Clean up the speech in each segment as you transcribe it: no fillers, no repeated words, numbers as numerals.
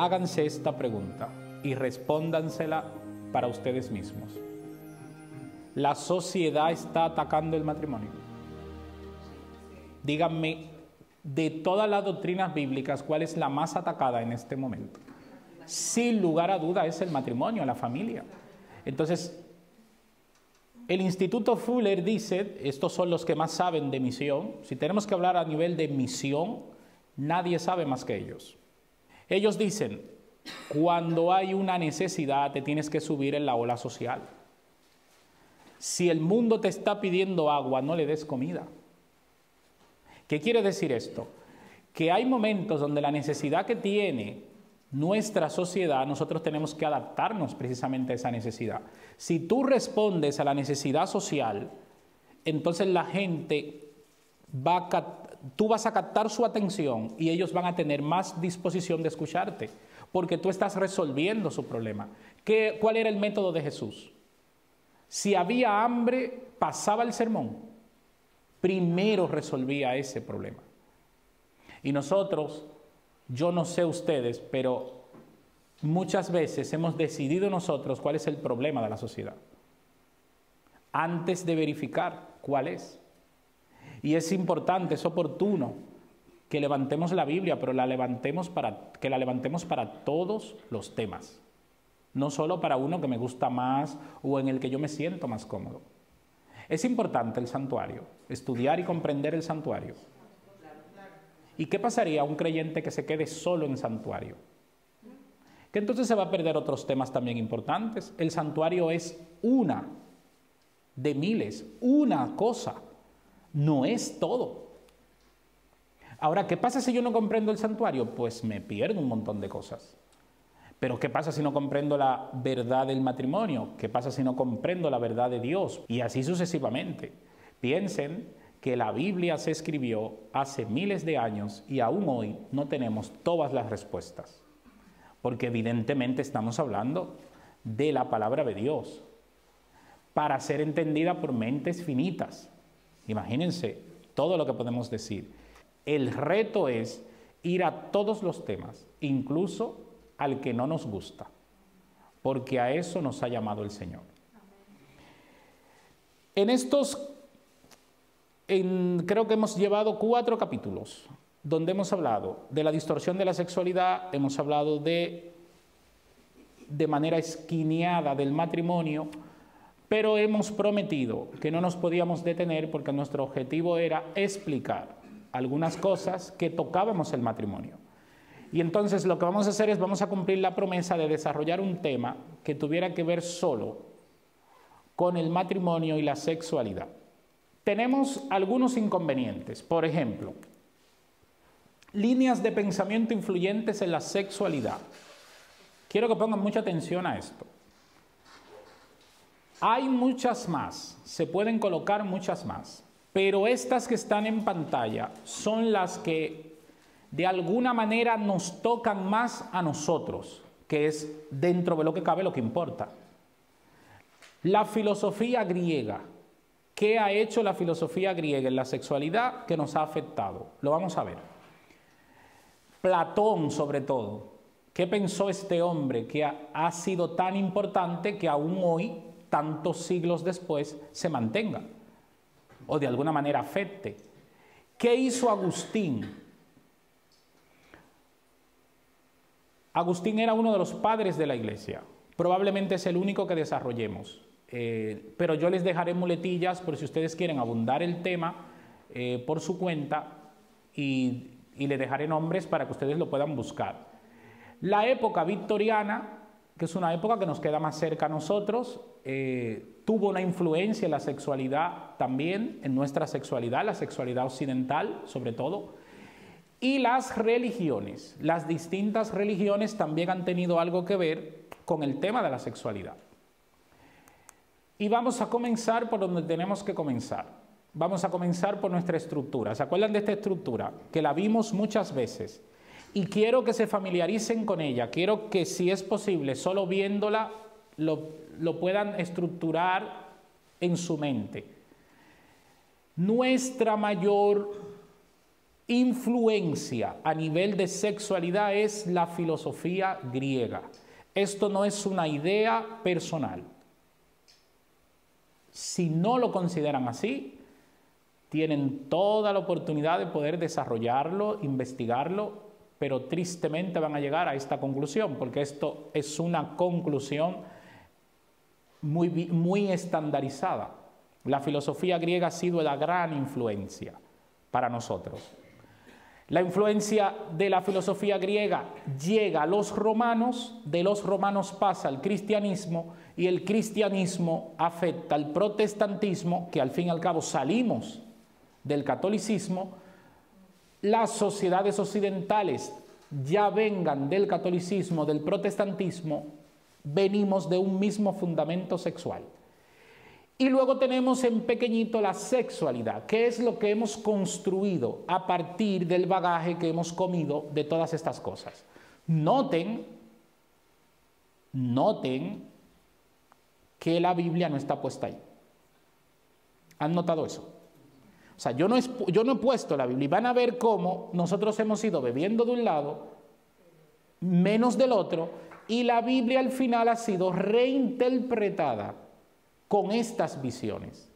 háganse esta pregunta y respóndansela para ustedes mismos. ¿La sociedad está atacando el matrimonio? Díganme, de todas las doctrinas bíblicas, ¿cuál es la más atacada en este momento? Sin lugar a duda es el matrimonio, la familia. Entonces, el Instituto Fuller dice, estos son los que más saben de misión, si tenemos que hablar a nivel de misión, nadie sabe más que ellos. Ellos dicen, cuando hay una necesidad te tienes que subir en la ola social. Si el mundo te está pidiendo agua, no le des comida. ¿Qué quiere decir esto? Que hay momentos donde la necesidad que tiene nuestra sociedad, nosotros tenemos que adaptarnos precisamente a esa necesidad. Si tú respondes a la necesidad social, entonces la gente tú vas a captar su atención y ellos van a tener más disposición de escucharte, porque tú estás resolviendo su problema. ¿Cuál era el método de Jesús? Si había hambre, pasaba el sermón. Primero resolvía ese problema. Y nosotros, yo no sé ustedes, pero muchas veces hemos decidido nosotros cuál es el problema de la sociedad, antes de verificar cuál es. Y es importante, es oportuno que levantemos la Biblia, pero que la levantemos para todos los temas, no solo para uno que me gusta más o en el que yo me siento más cómodo. Es importante el santuario, estudiar y comprender el santuario. ¿Y qué pasaría a un creyente que se quede solo en santuario? Que entonces se va a perder otros temas también importantes. El santuario es una de miles, una cosa, no es todo. Ahora, ¿qué pasa si yo no comprendo el santuario? Pues me pierdo un montón de cosas. Pero ¿qué pasa si no comprendo la verdad del matrimonio? ¿Qué pasa si no comprendo la verdad de Dios? Y así sucesivamente. Piensen que la Biblia se escribió hace miles de años y aún hoy no tenemos todas las respuestas. Porque evidentemente estamos hablando de la palabra de Dios para ser entendida por mentes finitas. Imagínense todo lo que podemos decir. El reto es ir a todos los temas, incluso al que no nos gusta, porque a eso nos ha llamado el Señor. Creo que hemos llevado 4 capítulos donde hemos hablado de la distorsión de la sexualidad, hemos hablado de manera esquineada del matrimonio, pero hemos prometido que no nos podíamos detener porque nuestro objetivo era explicar algunas cosas que tocábamos el matrimonio. Y entonces lo que vamos a hacer es, vamos a cumplir la promesa de desarrollar un tema que tuviera que ver solo con el matrimonio y la sexualidad. Tenemos algunos inconvenientes, por ejemplo, líneas de pensamiento influyentes en la sexualidad. Quiero que pongan mucha atención a esto. Hay muchas más, se pueden colocar muchas más, pero estas que están en pantalla son las que de alguna manera nos tocan más a nosotros, que es dentro de lo que cabe lo que importa. La filosofía griega. ¿Qué ha hecho la filosofía griega en la sexualidad que nos ha afectado? Lo vamos a ver. Platón, sobre todo. ¿Qué pensó este hombre que ha sido tan importante que aún hoy, tantos siglos después, se mantenga o de alguna manera afecte? ¿Qué hizo Agustín? Agustín era uno de los padres de la Iglesia. Probablemente es el único que desarrollemos. Pero yo les dejaré muletillas por si ustedes quieren abundar el tema por su cuenta y les dejaré nombres para que ustedes lo puedan buscar. La época victoriana, que es una época que nos queda más cerca a nosotros, tuvo una influencia en la sexualidad también, en nuestra sexualidad, la sexualidad occidental sobre todo. Y las religiones, las distintas religiones también han tenido algo que ver con el tema de la sexualidad. Y vamos a comenzar por donde tenemos que comenzar. Vamos a comenzar por nuestra estructura. ¿Se acuerdan de esta estructura? Que la vimos muchas veces. Y quiero que se familiaricen con ella. Quiero que, si es posible, solo viéndola, lo puedan estructurar en su mente. Nuestra mayor influencia a nivel de sexualidad es la filosofía griega. Esto no es una idea personal. Si no lo consideran así, tienen toda la oportunidad de poder desarrollarlo, investigarlo, pero tristemente van a llegar a esta conclusión, porque esto es una conclusión muy estandarizada. La filosofía griega ha sido la gran influencia para nosotros. La influencia de la filosofía griega llega a los romanos, de los romanos pasa al cristianismo y el cristianismo afecta al protestantismo, que al fin y al cabo salimos del catolicismo. Las sociedades occidentales, ya vengan del catolicismo, del protestantismo, venimos de un mismo fundamento sexual. Y luego tenemos en pequeñito la sexualidad, que es lo que hemos construido a partir del bagaje que hemos comido de todas estas cosas. Noten que la Biblia no está puesta ahí. ¿Han notado eso? O sea, yo no he puesto la Biblia y van a ver cómo nosotros hemos ido bebiendo de un lado, menos del otro, y la Biblia al final ha sido reinterpretada con estas visiones.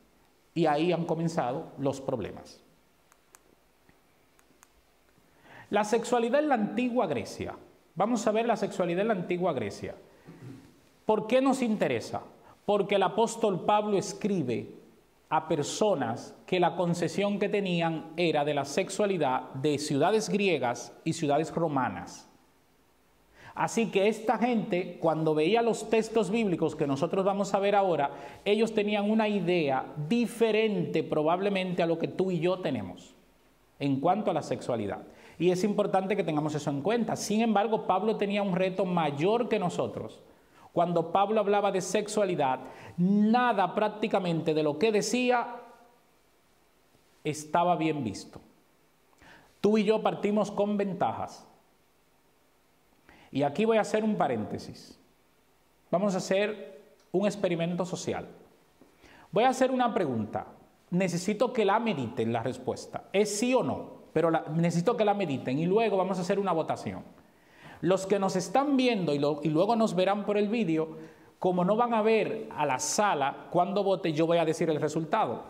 Y ahí han comenzado los problemas. La sexualidad en la antigua Grecia. Vamos a ver la sexualidad en la antigua Grecia. ¿Por qué nos interesa? Porque el apóstol Pablo escribe a personas que la concepción que tenían era de la sexualidad de ciudades griegas y ciudades romanas. Así que esta gente, cuando veía los textos bíblicos que nosotros vamos a ver ahora, ellos tenían una idea diferente probablemente a lo que tú y yo tenemos en cuanto a la sexualidad. Y es importante que tengamos eso en cuenta. Sin embargo, Pablo tenía un reto mayor que nosotros. Cuando Pablo hablaba de sexualidad, nada prácticamente de lo que decía estaba bien visto. Tú y yo partimos con ventajas. Y aquí voy a hacer un paréntesis. Vamos a hacer un experimento social. Voy a hacer una pregunta. Necesito que la mediten la respuesta. ¿Es sí o no? Pero necesito que la mediten y luego vamos a hacer una votación. Los que nos están viendo y luego nos verán por el vídeo, como no van a ver a la sala cuando vote, yo voy a decir el resultado.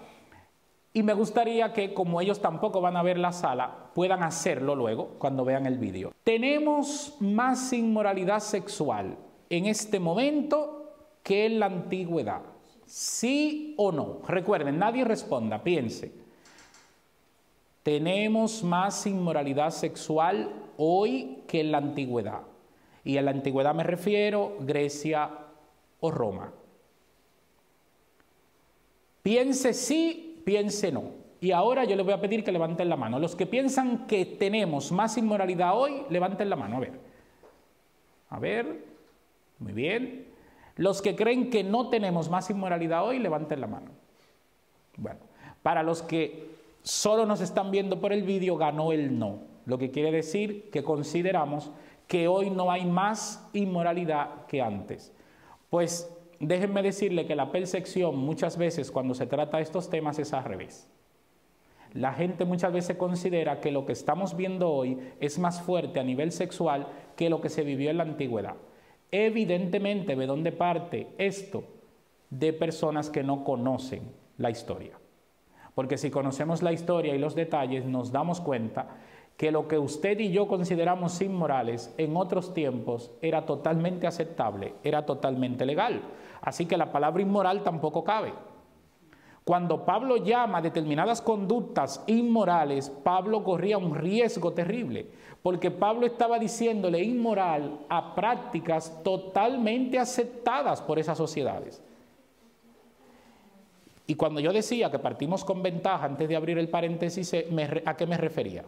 Y me gustaría que, como ellos tampoco van a ver la sala, puedan hacerlo luego cuando vean el vídeo. ¿Tenemos más inmoralidad sexual en este momento que en la antigüedad? ¿Sí o no? Recuerden, nadie responda, piense. Tenemos más inmoralidad sexual hoy que en la antigüedad. Y en la antigüedad me refiero a Grecia o Roma. Piense sí, piense no. Y ahora yo les voy a pedir que levanten la mano. Los que piensan que tenemos más inmoralidad hoy, levanten la mano. A ver. A ver. Muy bien. Los que creen que no tenemos más inmoralidad hoy, levanten la mano. Bueno, para los que solo nos están viendo por el vídeo, ganó el no. Lo que quiere decir que consideramos que hoy no hay más inmoralidad que antes. Pues déjenme decirle que la percepción muchas veces cuando se trata de estos temas es al revés. La gente muchas veces considera que lo que estamos viendo hoy es más fuerte a nivel sexual que lo que se vivió en la antigüedad. Evidentemente, ¿de dónde parte esto? De personas que no conocen la historia. Porque si conocemos la historia y los detalles, nos damos cuenta que lo que usted y yo consideramos inmorales en otros tiempos era totalmente aceptable, era totalmente legal. Así que la palabra inmoral tampoco cabe. Cuando Pablo llama a determinadas conductas inmorales, Pablo corría un riesgo terrible, porque Pablo estaba diciéndole inmoral a prácticas totalmente aceptadas por esas sociedades. Y cuando yo decía que partimos con ventaja, antes de abrir el paréntesis, ¿a qué me refería?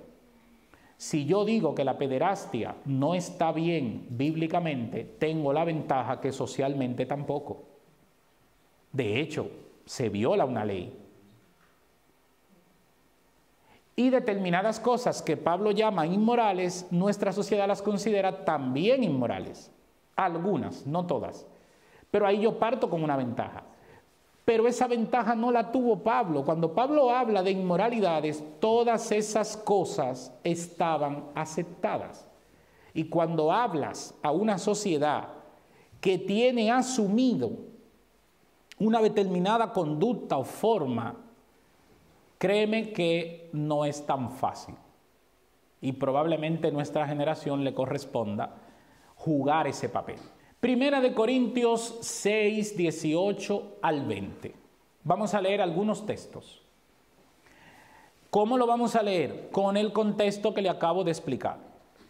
Si yo digo que la pederastia no está bien bíblicamente, tengo la ventaja que socialmente tampoco. De hecho, se viola una ley. Y determinadas cosas que Pablo llama inmorales, nuestra sociedad las considera también inmorales. Algunas, no todas. Pero ahí yo parto con una ventaja. Pero esa ventaja no la tuvo Pablo. Cuando Pablo habla de inmoralidades, todas esas cosas estaban aceptadas. Y cuando hablas a una sociedad que tiene asumido una determinada conducta o forma, créeme que no es tan fácil. Y probablemente a nuestra generación le corresponda jugar ese papel. Primera de Corintios 6, 18 al 20. Vamos a leer algunos textos. ¿Cómo lo vamos a leer? Con el contexto que le acabo de explicar.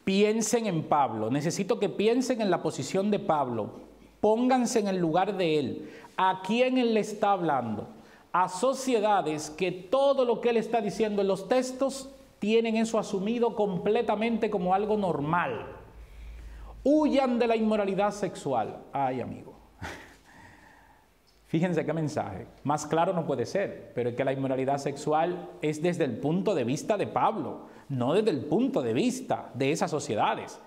Piensen en Pablo. Necesito que piensen en la posición de Pablo. Pónganse en el lugar de él. ¿A quién él le está hablando? A sociedades que todo lo que él está diciendo en los textos tienen eso asumido completamente como algo normal. Huyan de la inmoralidad sexual. Ay, amigo. Fíjense qué mensaje. Más claro no puede ser, pero es que la inmoralidad sexual es desde el punto de vista de Pablo, no desde el punto de vista de esas sociedades.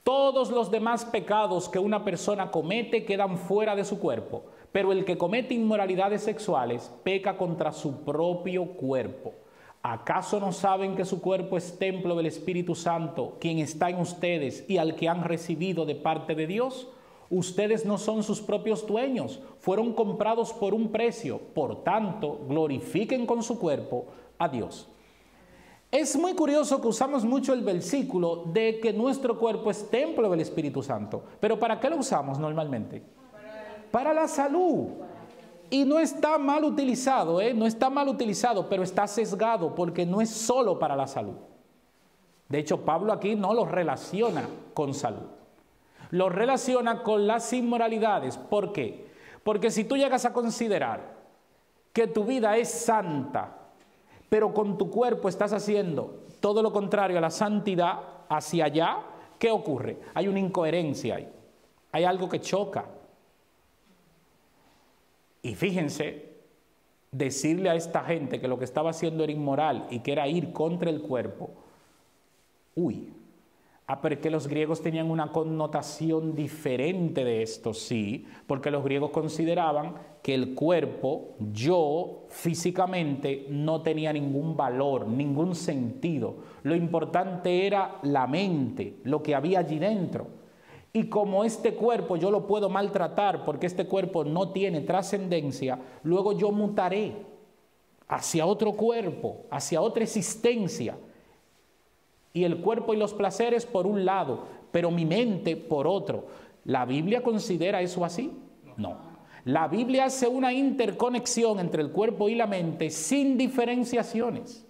Todos los demás pecados que una persona comete quedan fuera de su cuerpo, pero el que comete inmoralidades sexuales peca contra su propio cuerpo. ¿Acaso no saben que su cuerpo es templo del Espíritu Santo, quien está en ustedes y al que han recibido de parte de Dios? Ustedes no son sus propios dueños, fueron comprados por un precio. Por tanto, glorifiquen con su cuerpo a Dios. Es muy curioso que usamos mucho el versículo de que nuestro cuerpo es templo del Espíritu Santo. ¿Pero para qué lo usamos normalmente? Para la salud. Y no está mal utilizado, no está mal utilizado, pero está sesgado porque no es solo para la salud. De hecho, Pablo aquí no lo relaciona con salud. Lo relaciona con las inmoralidades. ¿Por qué? Porque si tú llegas a considerar que tu vida es santa, pero con tu cuerpo estás haciendo todo lo contrario a la santidad hacia allá, ¿qué ocurre? Hay una incoherencia ahí. Hay algo que choca. Y fíjense, decirle a esta gente que lo que estaba haciendo era inmoral y que era ir contra el cuerpo. Porque los griegos tenían una connotación diferente de esto, sí, porque los griegos consideraban que el cuerpo, yo, físicamente, no tenía ningún valor, ningún sentido. Lo importante era la mente, lo que había allí dentro. Y como este cuerpo yo lo puedo maltratar porque este cuerpo no tiene trascendencia, luego yo mutaré hacia otro cuerpo, hacia otra existencia. Y el cuerpo y los placeres por un lado, pero mi mente por otro. ¿La Biblia considera eso así? No. La Biblia hace una interconexión entre el cuerpo y la mente sin diferenciaciones.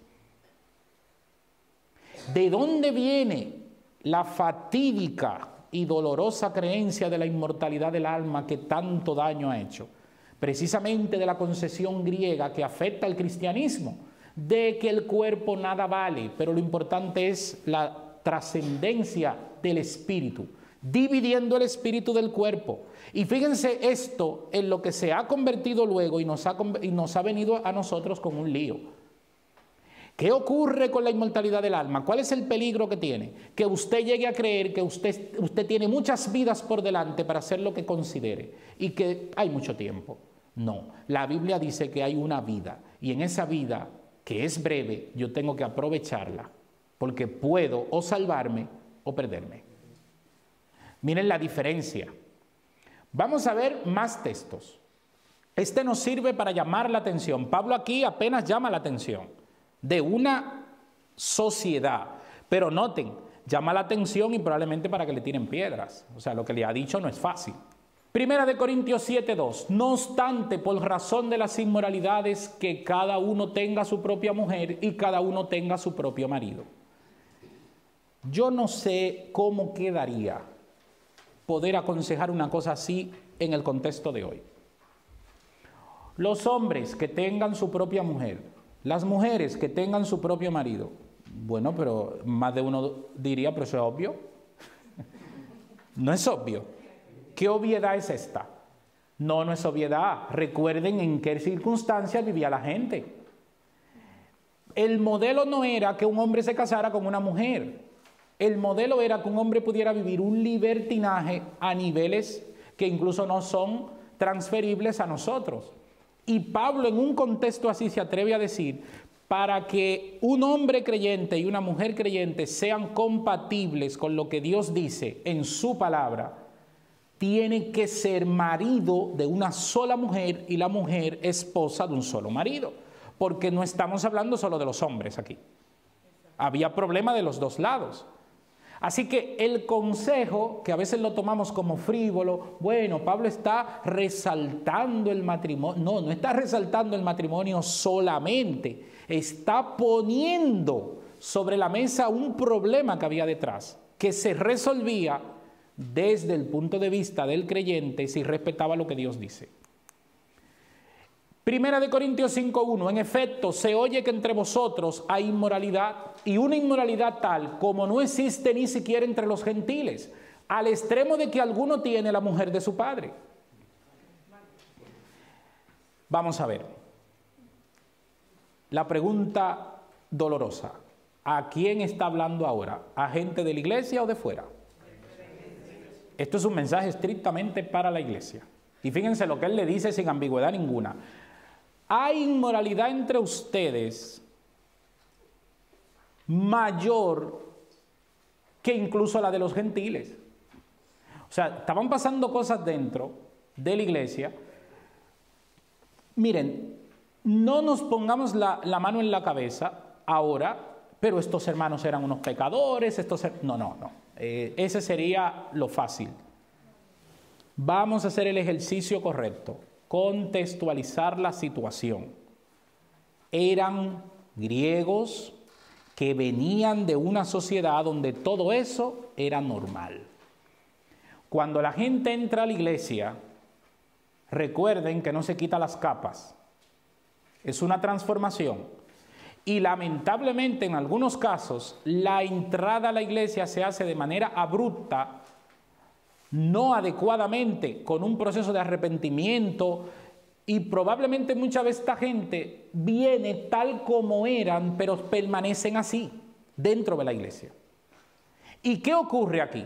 ¿De dónde viene la fatídica y dolorosa creencia de la inmortalidad del alma que tanto daño ha hecho? Precisamente de la concepción griega que afecta al cristianismo, de que el cuerpo nada vale, pero lo importante es la trascendencia del espíritu, dividiendo el espíritu del cuerpo. Y fíjense esto en lo que se ha convertido luego y nos ha venido a nosotros con un lío. ¿Qué ocurre con la inmortalidad del alma? ¿Cuál es el peligro que tiene? Que usted llegue a creer que usted tiene muchas vidas por delante para hacer lo que considere y que hay mucho tiempo. No, la Biblia dice que hay una vida y en esa vida, que es breve, yo tengo que aprovecharla porque puedo o salvarme o perderme. Miren la diferencia. Vamos a ver más textos. Este nos sirve para llamar la atención. Pablo aquí apenas llama la atención de una sociedad, pero noten, llama la atención y probablemente para que le tiren piedras. O sea, lo que le ha dicho no es fácil. Primera de Corintios 7:2. No obstante, por razón de las inmoralidades, que cada uno tenga su propia mujer y cada uno tenga su propio marido. Yo no sé cómo quedaría poder aconsejar una cosa así en el contexto de hoy. Los hombres que tengan su propia mujer, las mujeres que tengan su propio marido. Bueno, pero más de uno diría, pero eso es obvio. No es obvio. ¿Qué obviedad es esta? No, no es obviedad. Recuerden en qué circunstancias vivía la gente. El modelo no era que un hombre se casara con una mujer. El modelo era que un hombre pudiera vivir un libertinaje a niveles que incluso no son transferibles a nosotros. Y Pablo en un contexto así se atreve a decir, para que un hombre creyente y una mujer creyente sean compatibles con lo que Dios dice en su palabra, tiene que ser marido de una sola mujer y la mujer esposa de un solo marido. Porque no estamos hablando solo de los hombres aquí. Había problema de los dos lados. Así que el consejo, que a veces lo tomamos como frívolo, bueno, Pablo está resaltando el matrimonio. No, no está resaltando el matrimonio solamente. Está poniendo sobre la mesa un problema que había detrás, que se resolvía desde el punto de vista del creyente si respetaba lo que Dios dice. Primera de Corintios 5:1, en efecto, se oye que entre vosotros hay inmoralidad, y una inmoralidad tal como no existe ni siquiera entre los gentiles, al extremo de que alguno tiene la mujer de su padre. Vamos a ver. La pregunta dolorosa, ¿a quién está hablando ahora? ¿A gente de la iglesia o de fuera? Esto es un mensaje estrictamente para la iglesia. Y fíjense lo que él le dice sin ambigüedad ninguna. Hay inmoralidad entre ustedes mayor que incluso la de los gentiles. O sea, estaban pasando cosas dentro de la iglesia. Miren, no nos pongamos la mano en la cabeza ahora, pero estos hermanos eran unos pecadores, no. Ese sería lo fácil. Vamos a hacer el ejercicio correcto. Contextualizar la situación. Eran griegos que venían de una sociedad donde todo eso era normal. Cuando la gente entra a la iglesia, recuerden que no se quita las capas. Es una transformación. Y lamentablemente en algunos casos la entrada a la iglesia se hace de manera abrupta, no adecuadamente, con un proceso de arrepentimiento, y probablemente muchas veces esta gente viene tal como eran, pero permanecen así, dentro de la iglesia. ¿Y qué ocurre aquí?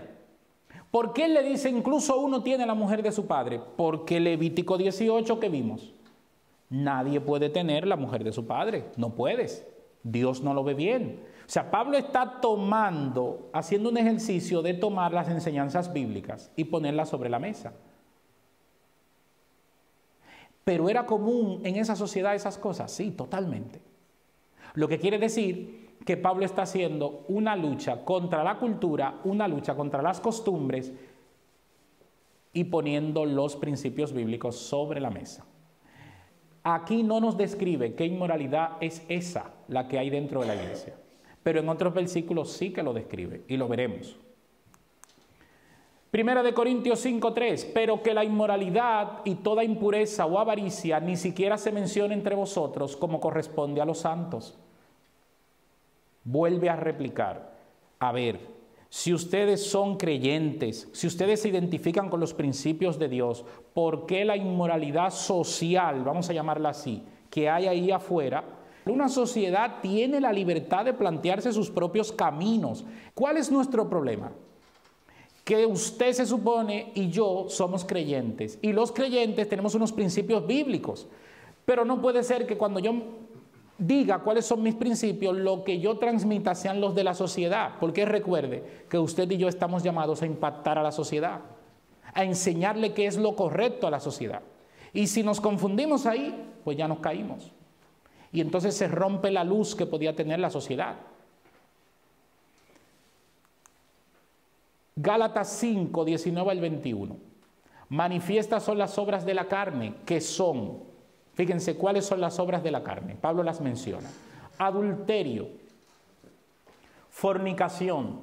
¿Por qué él le dice incluso uno tiene la mujer de su padre? Porque Levítico 18 que vimos. Nadie puede tener la mujer de su padre, no puedes. Dios no lo ve bien. O sea, Pablo está haciendo un ejercicio de tomar las enseñanzas bíblicas y ponerlas sobre la mesa. Pero ¿era común en esa sociedad esas cosas? Sí, totalmente. Lo que quiere decir que Pablo está haciendo una lucha contra la cultura, una lucha contra las costumbres y poniendo los principios bíblicos sobre la mesa. Aquí no nos describe qué inmoralidad es esa, la que hay dentro de la iglesia. Pero en otros versículos sí que lo describe y lo veremos. Primera de Corintios 5:3, pero que la inmoralidad y toda impureza o avaricia ni siquiera se mencione entre vosotros como corresponde a los santos. Vuelve a replicar, a ver, si ustedes son creyentes, si ustedes se identifican con los principios de Dios, ¿por qué la inmoralidad social, vamos a llamarla así, que hay ahí afuera? Una sociedad tiene la libertad de plantearse sus propios caminos. ¿Cuál es nuestro problema? Que usted se supone y yo somos creyentes, y los creyentes tenemos unos principios bíblicos, pero no puede ser que cuando yo diga cuáles son mis principios, lo que yo transmita sean los de la sociedad, porque recuerde que usted y yo estamos llamados a impactar a la sociedad, a enseñarle qué es lo correcto a la sociedad. Y si nos confundimos ahí, pues ya nos caímos. Y entonces se rompe la luz que podía tener la sociedad. Gálatas 5, 19 al 21. Manifiestas son las obras de la carne, que son, fíjense cuáles son las obras de la carne. Pablo las menciona. Adulterio, fornicación,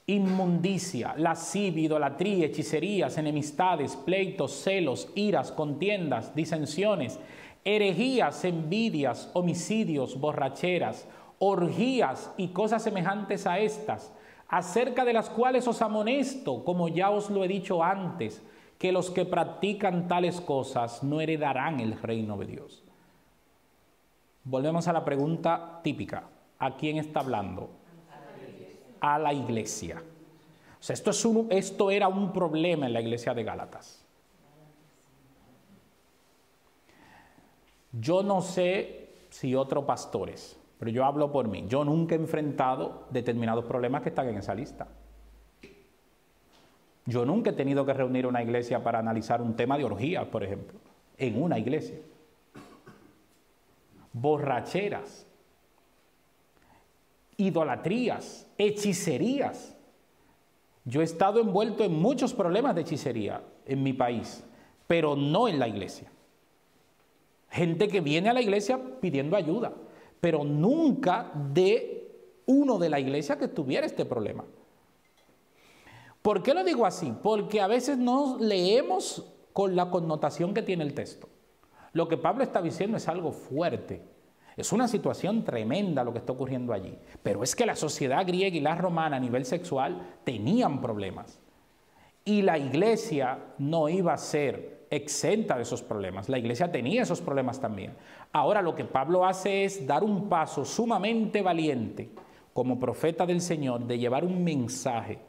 inmundicia, lascivia, idolatría, hechicerías, enemistades, pleitos, celos, iras, contiendas, disensiones, herejías, envidias, homicidios, borracheras, orgías y cosas semejantes a estas, acerca de las cuales os amonesto, como ya os lo he dicho antes, que los que practican tales cosas no heredarán el reino de Dios. Volvemos a la pregunta típica. ¿A quién está hablando? A la iglesia. O sea, esto era un problema en la iglesia de Gálatas. Yo no sé si otros pastores, pero yo hablo por mí. Yo nunca he enfrentado determinados problemas que están en esa lista. Yo nunca he tenido que reunir una iglesia para analizar un tema de orgías, por ejemplo, en una iglesia. Borracheras, idolatrías, hechicerías. Yo he estado envuelto en muchos problemas de hechicería en mi país, pero no en la iglesia. Gente que viene a la iglesia pidiendo ayuda, pero nunca de uno de la iglesia que tuviera este problema. ¿Por qué lo digo así? Porque a veces no leemos con la connotación que tiene el texto. Lo que Pablo está diciendo es algo fuerte. Es una situación tremenda lo que está ocurriendo allí. Pero es que la sociedad griega y la romana a nivel sexual tenían problemas. Y la iglesia no iba a ser exenta de esos problemas. La iglesia tenía esos problemas también. Ahora lo que Pablo hace es dar un paso sumamente valiente como profeta del Señor de llevar un mensaje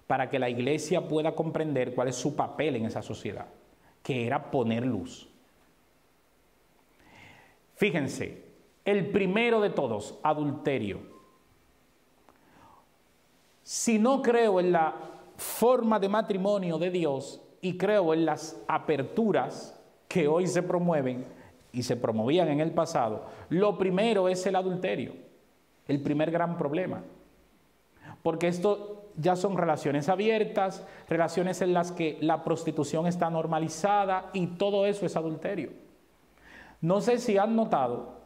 para que la iglesia pueda comprender cuál es su papel en esa sociedad, que era poner luz. Fíjense, el primero de todos, adulterio. Si no creo en la forma de matrimonio de Dios y creo en las aperturas que hoy se promueven y se promovían en el pasado, lo primero es el adulterio, el primer gran problema. Porque esto ya son relaciones abiertas, relaciones en las que la prostitución está normalizada y todo eso es adulterio. No sé si han notado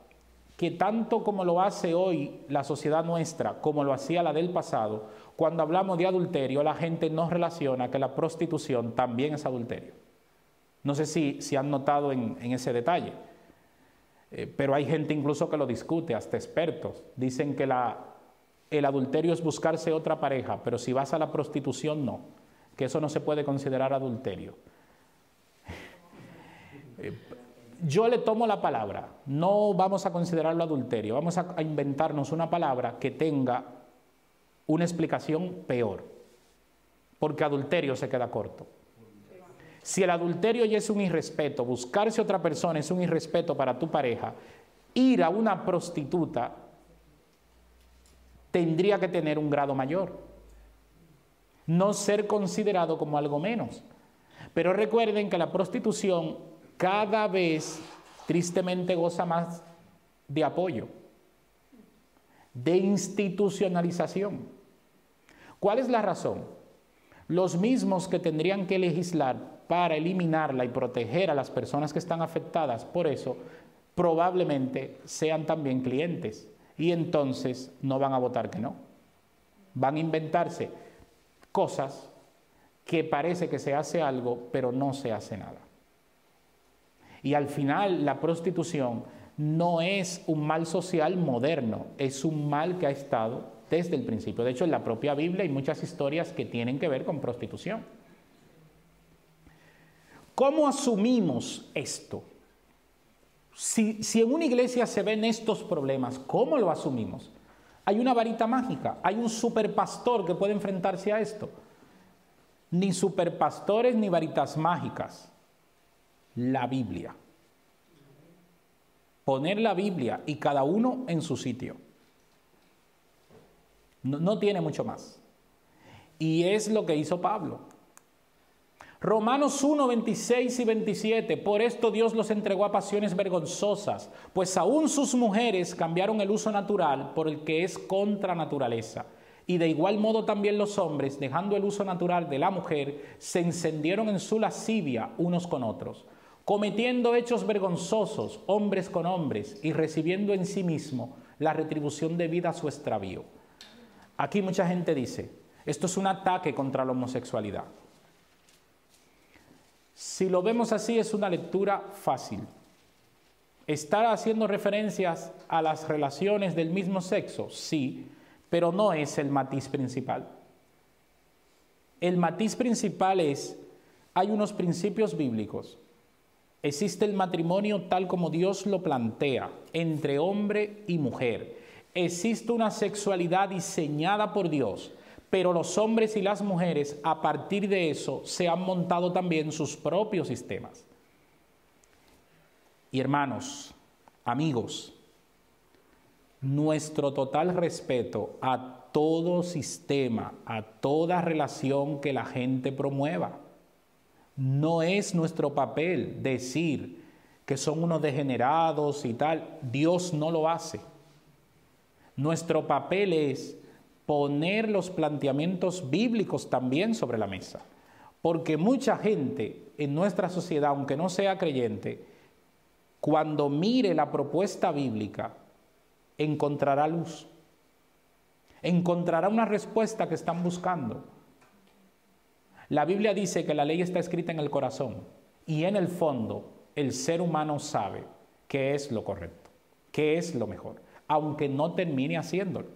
que tanto como lo hace hoy la sociedad nuestra, como lo hacía la del pasado, cuando hablamos de adulterio, la gente no relaciona que la prostitución también es adulterio. No sé si han notado en ese detalle, pero hay gente incluso que lo discute, hasta expertos. Dicen que el adulterio es buscarse otra pareja, pero si vas a la prostitución, no, que eso no se puede considerar adulterio. Yo le tomo la palabra, no vamos a considerarlo adulterio, vamos a inventarnos una palabra que tenga una explicación peor, porque adulterio se queda corto. Si el adulterio ya es un irrespeto, buscarse otra persona es un irrespeto para tu pareja, ir a una prostituta tendría que tener un grado mayor, no ser considerado como algo menos. Pero recuerden que la prostitución cada vez tristemente goza más de apoyo, de institucionalización. ¿Cuál es la razón? Los mismos que tendrían que legislar para eliminarla y proteger a las personas que están afectadas por eso, probablemente sean también clientes y entonces no van a votar que no. Van a inventarse cosas que parece que se hace algo, pero no se hace nada. Y al final la prostitución no es un mal social moderno, es un mal que ha estado desde el principio. De hecho, en la propia Biblia hay muchas historias que tienen que ver con prostitución. ¿Cómo asumimos esto? Si en una iglesia se ven estos problemas, ¿cómo lo asumimos? ¿Hay una varita mágica? ¿Hay un superpastor que puede enfrentarse a esto? Ni superpastores ni varitas mágicas. La Biblia. Poner la Biblia y cada uno en su sitio. No tiene mucho más. Y es lo que hizo Pablo. Romanos 1, 26 y 27. Por esto Dios los entregó a pasiones vergonzosas, pues aún sus mujeres cambiaron el uso natural por el que es contra naturaleza. Y de igual modo también los hombres, dejando el uso natural de la mujer, se encendieron en su lascivia unos con otros, cometiendo hechos vergonzosos hombres con hombres y recibiendo en sí mismo la retribución debida a su extravío. Aquí mucha gente dice, esto es un ataque contra la homosexualidad. Si lo vemos así, es una lectura fácil. ¿Está haciendo referencias a las relaciones del mismo sexo? Sí, pero no es el matiz principal. El matiz principal es, hay unos principios bíblicos. Existe el matrimonio tal como Dios lo plantea, entre hombre y mujer. Existe una sexualidad diseñada por Dios, pero los hombres y las mujeres a partir de eso se han montado también sus propios sistemas. Y hermanos, Amigos, nuestro total respeto a todo sistema, a toda relación que la gente promueva. No es nuestro papel decir que son unos degenerados y tal. Dios no lo hace. Nuestro papel es poner los planteamientos bíblicos también sobre la mesa. Porque mucha gente en nuestra sociedad, aunque no sea creyente, cuando mire la propuesta bíblica, encontrará luz. Encontrará una respuesta que están buscando. La Biblia dice que la ley está escrita en el corazón y en el fondo el ser humano sabe qué es lo correcto, qué es lo mejor, aunque no termine haciéndolo.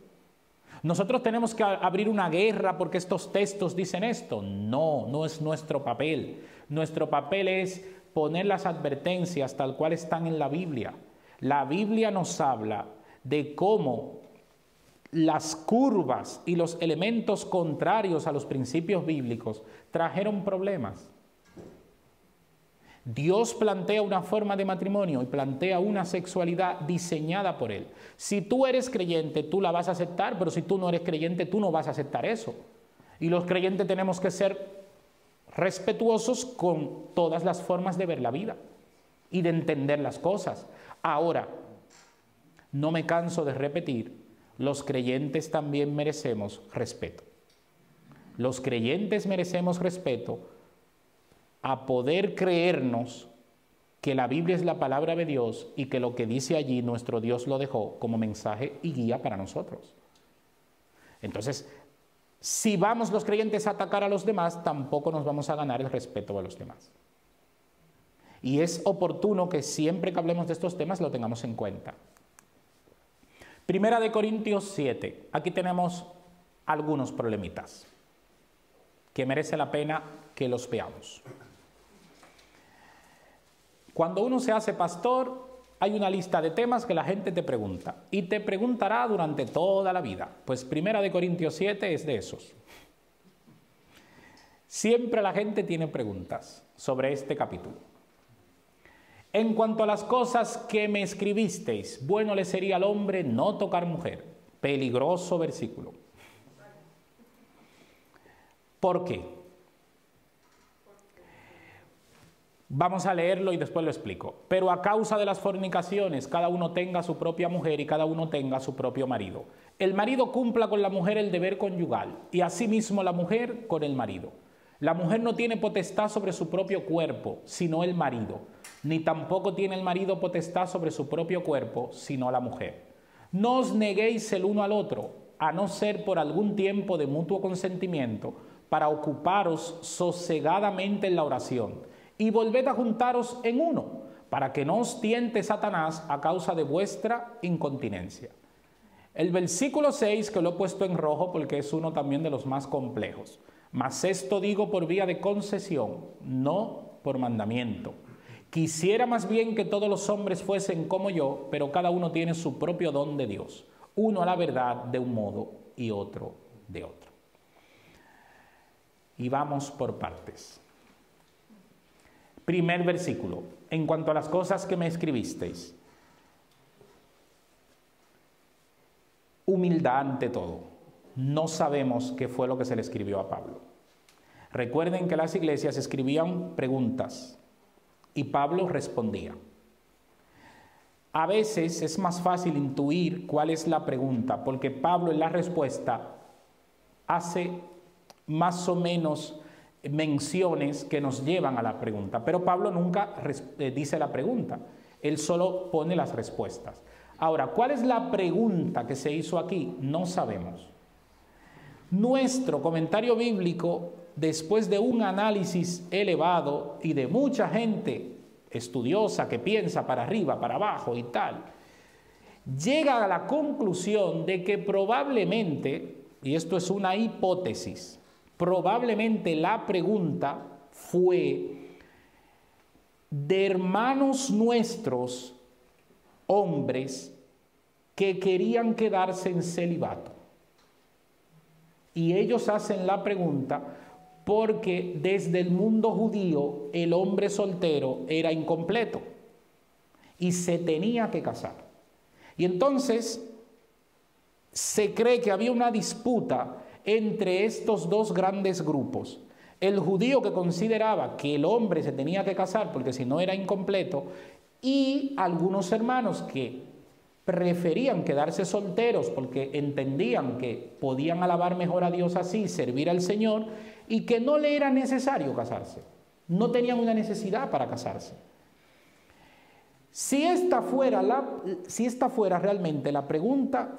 ¿Nosotros tenemos que abrir una guerra porque estos textos dicen esto? No, no es nuestro papel. Nuestro papel es poner las advertencias tal cual están en la Biblia. La Biblia nos habla de cómo las curvas y los elementos contrarios a los principios bíblicos trajeron problemas. Dios plantea una forma de matrimonio y plantea una sexualidad diseñada por Él. Si tú eres creyente, tú la vas a aceptar, pero si tú no eres creyente, tú no vas a aceptar eso. Y los creyentes tenemos que ser respetuosos con todas las formas de ver la vida y de entender las cosas. Ahora, no me canso de repetir, los creyentes también merecemos respeto. Los creyentes merecemos respeto a poder creernos que la Biblia es la palabra de Dios y que lo que dice allí nuestro Dios lo dejó como mensaje y guía para nosotros. Entonces, si vamos los creyentes a atacar a los demás, tampoco nos vamos a ganar el respeto de los demás. Y es oportuno que siempre que hablemos de estos temas lo tengamos en cuenta. Primera de Corintios 7. Aquí tenemos algunos problemitas que merece la pena que los veamos. Cuando uno se hace pastor, hay una lista de temas que la gente te pregunta y te preguntará durante toda la vida. Pues Primera de Corintios 7 es de esos. Siempre la gente tiene preguntas sobre este capítulo. En cuanto a las cosas que me escribisteis, bueno le sería al hombre no tocar mujer. Peligroso versículo. ¿Por qué? Vamos a leerlo y después lo explico. Pero a causa de las fornicaciones, cada uno tenga su propia mujer y cada uno tenga su propio marido. El marido cumpla con la mujer el deber conyugal y asimismo la mujer con el marido. La mujer no tiene potestad sobre su propio cuerpo, sino el marido, ni tampoco tiene el marido potestad sobre su propio cuerpo, sino la mujer. No os neguéis el uno al otro, a no ser por algún tiempo de mutuo consentimiento, para ocuparos sosegadamente en la oración, y volved a juntaros en uno, para que no os tiente Satanás a causa de vuestra incontinencia. El versículo 6, que lo he puesto en rojo porque es uno también de los más complejos. Mas esto digo por vía de concesión, no por mandamiento. Quisiera más bien que todos los hombres fuesen como yo, pero cada uno tiene su propio don de Dios. Uno a la verdad de un modo y otro de otro. Y vamos por partes. Primer versículo. En cuanto a las cosas que me escribisteis. Humildad ante todo. No sabemos qué fue lo que se le escribió a Pablo. Recuerden que las iglesias escribían preguntas y Pablo respondía. A veces es más fácil intuir cuál es la pregunta, porque Pablo en la respuesta hace más o menos menciones que nos llevan a la pregunta, pero Pablo nunca dice la pregunta, él solo pone las respuestas. Ahora, ¿cuál es la pregunta que se hizo aquí? No sabemos. Nuestro comentario bíblico, después de un análisis elevado y de mucha gente estudiosa que piensa para arriba, para abajo y tal, llega a la conclusión de que probablemente, y esto es una hipótesis, probablemente la pregunta fue de hermanos nuestros, hombres, que querían quedarse en celibato. Y ellos hacen la pregunta porque desde el mundo judío el hombre soltero era incompleto. y se tenía que casar. Y entonces se cree que había una disputa entre estos dos grandes grupos. El judío, que consideraba que el hombre se tenía que casar porque si no era incompleto, y algunos hermanos que preferían quedarse solteros porque entendían que podían alabar mejor a Dios así, servir al Señor, y que no le era necesario casarse. No tenían una necesidad para casarse. Si esta fuera realmente la pregunta,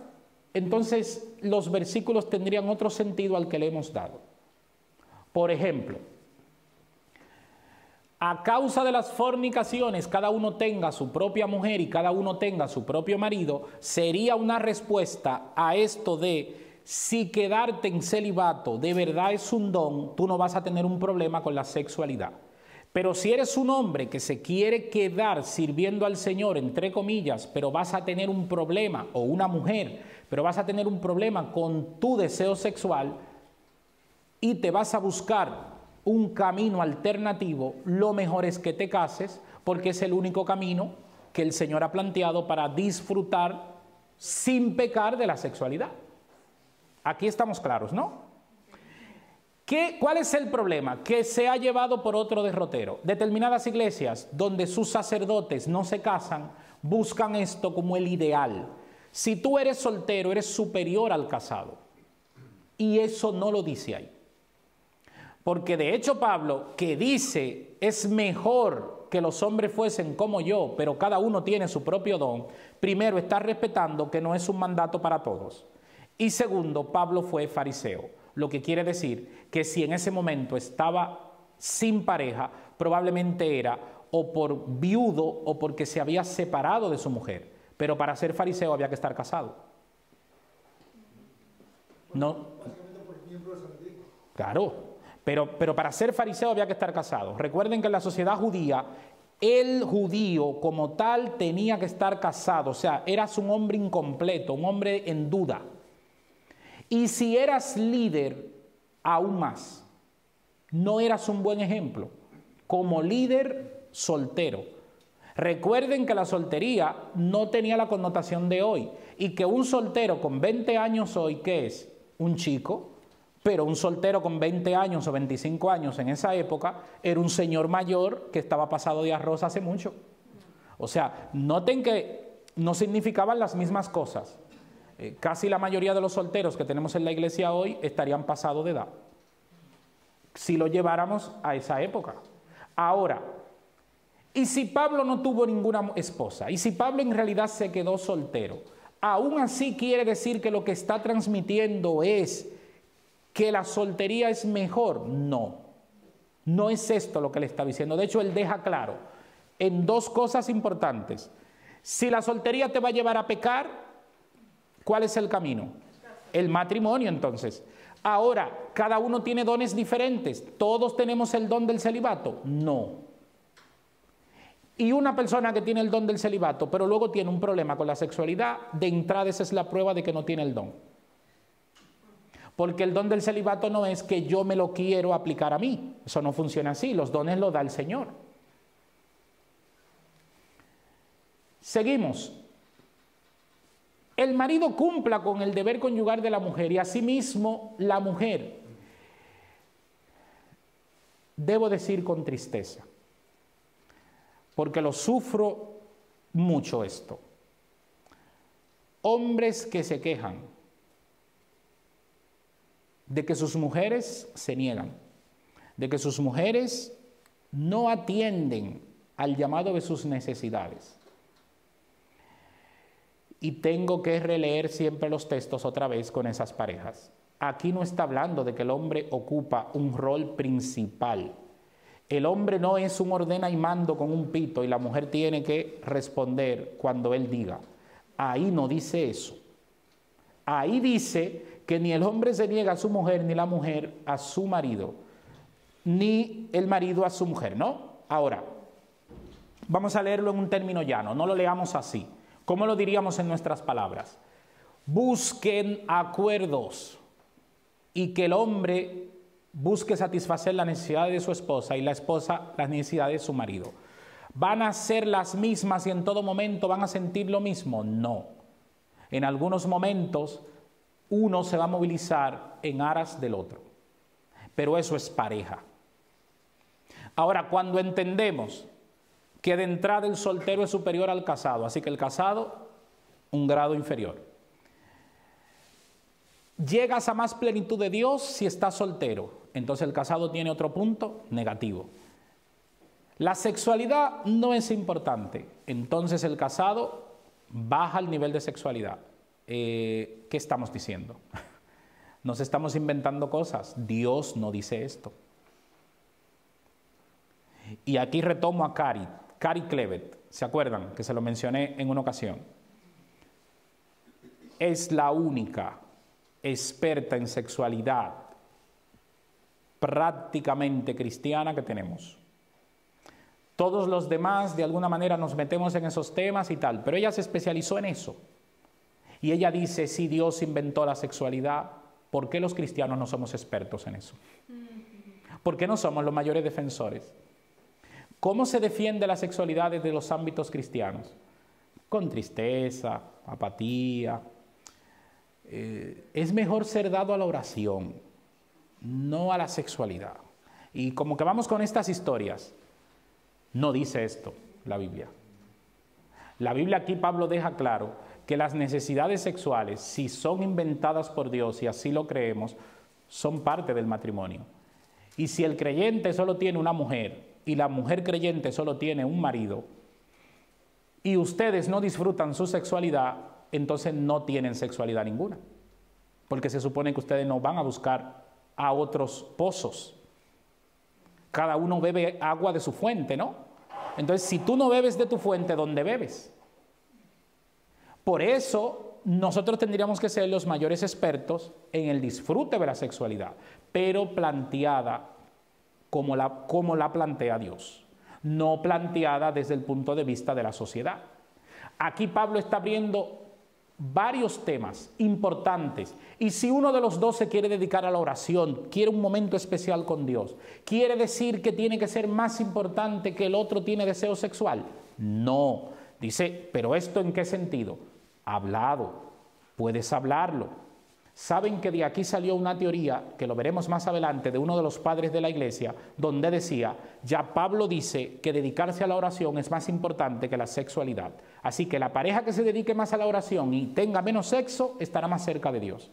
entonces los versículos tendrían otro sentido al que le hemos dado. Por ejemplo, a causa de las fornicaciones, cada uno tenga su propia mujer y cada uno tenga su propio marido, sería una respuesta a esto de: si quedarte en celibato de verdad es un don, tú no vas a tener un problema con la sexualidad. Pero si eres un hombre que se quiere quedar sirviendo al Señor, entre comillas, pero vas a tener un problema, o una mujer, pero vas a tener un problema con tu deseo sexual y te vas a buscar un camino alternativo, lo mejor es que te cases, porque es el único camino que el Señor ha planteado para disfrutar sin pecar de la sexualidad. Aquí estamos claros, ¿no? ¿Cuál es el problema? Que se ha llevado por otro derrotero. Determinadas iglesias donde sus sacerdotes no se casan, buscan esto como el ideal. Si tú eres soltero, eres superior al casado. Y eso no lo dice ahí. Porque de hecho Pablo, que dice, es mejor que los hombres fuesen como yo, pero cada uno tiene su propio don, primero está respetando que no es un mandato para todos. Y segundo, Pablo fue fariseo, lo que quiere decir que si en ese momento estaba sin pareja, probablemente era o por viudo o porque se había separado de su mujer. Pero para ser fariseo había que estar casado. No. Claro, pero para ser fariseo había que estar casado. Recuerden que en la sociedad judía, el judío como tal tenía que estar casado. O sea, eras un hombre incompleto, un hombre en duda. Y si eras líder, aún más, no eras un buen ejemplo. Como líder soltero. Recuerden que la soltería no tenía la connotación de hoy. Y que un soltero con 20 años hoy, ¿qué es? Un chico. Pero un soltero con 20 años o 25 años en esa época era un señor mayor que estaba pasado de arroz hace mucho. O sea, noten que no significaban las mismas cosas. Casi la mayoría de los solteros que tenemos en la iglesia hoy estarían pasados de edad, si lo lleváramos a esa época. Ahora, ¿y si Pablo no tuvo ninguna esposa? ¿Y si Pablo en realidad se quedó soltero? ¿Aún así quiere decir que lo que está transmitiendo es que la soltería es mejor? No, no es esto lo que le está diciendo. De hecho, él deja claro en dos cosas importantes. Si la soltería te va a llevar a pecar, ¿cuál es el camino? El matrimonio, entonces. Ahora, ¿cada uno tiene dones diferentes? ¿Todos tenemos el don del celibato? No. Y una persona que tiene el don del celibato, pero luego tiene un problema con la sexualidad, de entrada esa es la prueba de que no tiene el don. Porque el don del celibato no es que yo me lo quiero aplicar a mí. Eso no funciona así. Los dones los da el Señor. Seguimos. El marido cumpla con el deber conyugal de la mujer y asimismo la mujer. Debo decir con tristeza, porque lo sufro mucho esto. Hombres que se quejan de que sus mujeres se niegan, de que sus mujeres no atienden al llamado de sus necesidades. Y tengo que releer siempre los textos otra vez con esas parejas. Aquí no está hablando de que el hombre ocupa un rol principal. El hombre no es un ordena y mando con un pito y la mujer tiene que responder cuando él diga. Ahí no dice eso. Ahí dice que ni el hombre se niega a su mujer, ni la mujer a su marido, ni el marido a su mujer, ¿no? Ahora, vamos a leerlo en un término llano, no lo leamos así. ¿Cómo lo diríamos en nuestras palabras? Busquen acuerdos y que el hombre busque satisfacer las necesidades de su esposa y la esposa las necesidades de su marido. ¿Van a ser las mismas y en todo momento van a sentir lo mismo? No. En algunos momentos uno se va a movilizar en aras del otro, pero eso es pareja. Ahora, cuando entendemos que de entrada el soltero es superior al casado, así que el casado, un grado inferior. Llegas a más plenitud de Dios si estás soltero, entonces el casado tiene otro punto negativo. La sexualidad no es importante, entonces el casado baja el nivel de sexualidad. ¿Qué estamos diciendo? Nos estamos inventando cosas. Dios no dice esto. Y aquí retomo a Cary Clevet, ¿se acuerdan? Que se lo mencioné en una ocasión. Es la única experta en sexualidad prácticamente cristiana que tenemos. Todos los demás de alguna manera nos metemos en esos temas y tal, pero ella se especializó en eso. Y ella dice, si Dios inventó la sexualidad, ¿por qué los cristianos no somos expertos en eso? ¿Por qué no somos los mayores defensores? ¿Cómo se defiende la sexualidad desde los ámbitos cristianos? Con tristeza, apatía. Es mejor ser dado a la oración, no a la sexualidad. Y como que vamos con estas historias. No dice esto la Biblia. La Biblia aquí Pablo deja claro que las necesidades sexuales, si son inventadas por Dios y así lo creemos, son parte del matrimonio. Y si el creyente solo tiene una mujer y la mujer creyente solo tiene un marido y ustedes no disfrutan su sexualidad, entonces no tienen sexualidad ninguna. Porque se supone que ustedes no van a buscar a otros pozos. Cada uno bebe agua de su fuente, ¿no? Entonces, si tú no bebes de tu fuente, ¿dónde bebes? Por eso, nosotros tendríamos que ser los mayores expertos en el disfrute de la sexualidad, pero planteada como la plantea Dios, no planteada desde el punto de vista de la sociedad. Aquí Pablo está abriendo varios temas importantes, y si uno de los dos se quiere dedicar a la oración, quiere un momento especial con Dios, ¿quiere decir que tiene que ser más importante que el otro tiene deseo sexual? No. Dice, ¿pero esto en qué sentido? Hablado, puedes hablarlo. Saben que de aquí salió una teoría, que lo veremos más adelante, de uno de los padres de la iglesia, donde decía, ya Pablo dice que dedicarse a la oración es más importante que la sexualidad. Así que la pareja que se dedique más a la oración y tenga menos sexo, estará más cerca de Dios.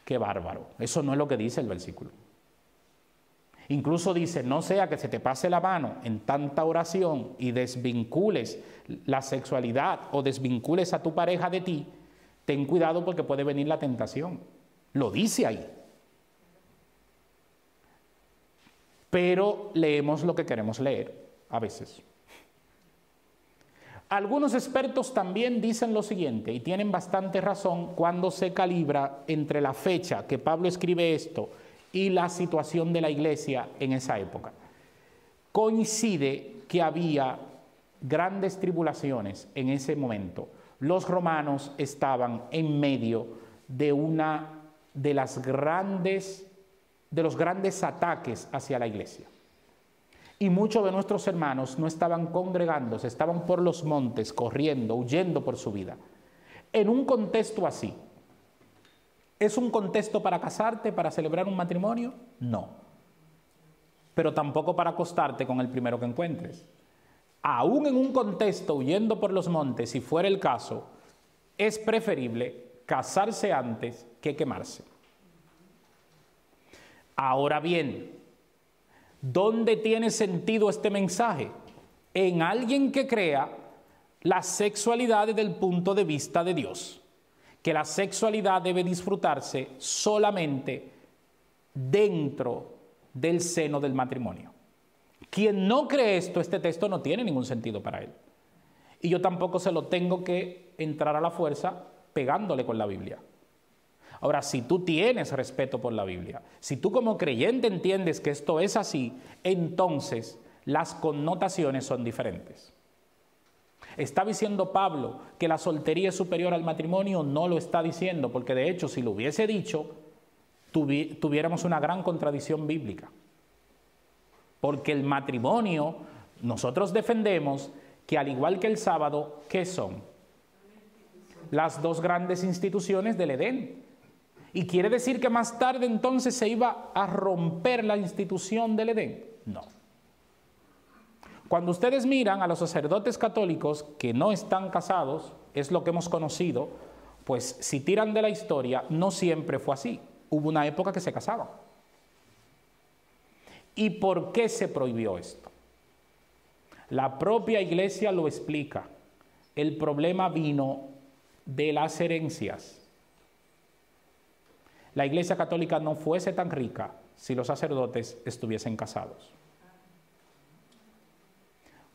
¡Qué bárbaro! Eso no es lo que dice el versículo. Incluso dice, no sea que se te pase la mano en tanta oración y desvincules la sexualidad o desvincules a tu pareja de ti. Ten cuidado porque puede venir la tentación. Lo dice ahí. Pero leemos lo que queremos leer a veces. Algunos expertos también dicen lo siguiente, y tienen bastante razón cuando se calibra entre la fecha que Pablo escribe esto y la situación de la iglesia en esa época. Coincide que había grandes tribulaciones en ese momento. Los romanos estaban en medio de los grandes ataques hacia la iglesia. Y muchos de nuestros hermanos no estaban congregándose, estaban por los montes, corriendo, huyendo por su vida. En un contexto así, ¿es un contexto para casarte, para celebrar un matrimonio? No. Pero tampoco para acostarte con el primero que encuentres. Aún en un contexto huyendo por los montes, si fuera el caso, es preferible casarse antes que quemarse. Ahora bien, ¿dónde tiene sentido este mensaje? En alguien que crea la sexualidad desde el punto de vista de Dios, que la sexualidad debe disfrutarse solamente dentro del seno del matrimonio. Quien no cree esto, este texto no tiene ningún sentido para él. Y yo tampoco se lo tengo que entrar a la fuerza pegándole con la Biblia. Ahora, si tú tienes respeto por la Biblia, si tú como creyente entiendes que esto es así, entonces las connotaciones son diferentes. ¿Está diciendo Pablo que la soltería es superior al matrimonio? No lo está diciendo, porque de hecho, si lo hubiese dicho, tuviéramos una gran contradicción bíblica. Porque el matrimonio Nosotros defendemos que al igual que el sábado, ¿qué son? Las dos grandes instituciones del Edén. ¿Y quiere decir que más tarde entonces se iba a romper la institución del Edén? No. Cuando ustedes miran a los sacerdotes católicos que no están casados, es lo que hemos conocido, pues si tiran de la historia, no siempre fue así. Hubo una época que se casaban. ¿Y por qué se prohibió esto? La propia Iglesia lo explica. El problema vino de las herencias. La Iglesia Católica no fuese tan rica si los sacerdotes estuviesen casados.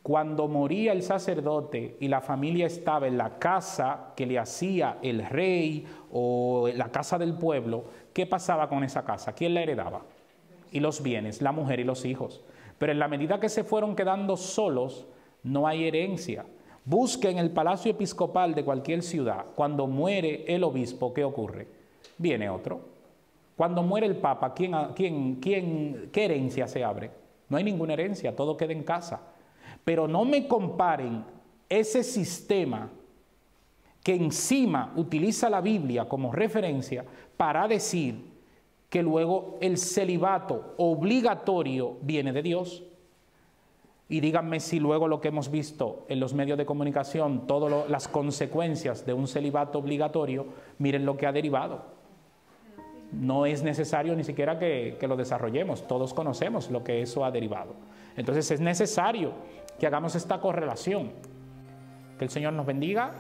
Cuando moría el sacerdote y la familia estaba en la casa que le hacía el rey o la casa del pueblo, ¿qué pasaba con esa casa? ¿Quién la heredaba? Y los bienes, la mujer y los hijos. Pero en la medida que se fueron quedando solos, no hay herencia. Busquen el palacio episcopal de cualquier ciudad. Cuando muere el obispo, ¿qué ocurre? Viene otro. Cuando muere el papa, ¿qué herencia se abre? No hay ninguna herencia, todo queda en casa. Pero no me comparen ese sistema que encima utiliza la Biblia como referencia para decir que luego el celibato obligatorio viene de Dios. Y díganme si luego lo que hemos visto en los medios de comunicación, todas las consecuencias de un celibato obligatorio, miren lo que ha derivado. No es necesario ni siquiera que lo desarrollemos, todos conocemos lo que eso ha derivado. Entonces es necesario que hagamos esta correlación. Que el Señor nos bendiga.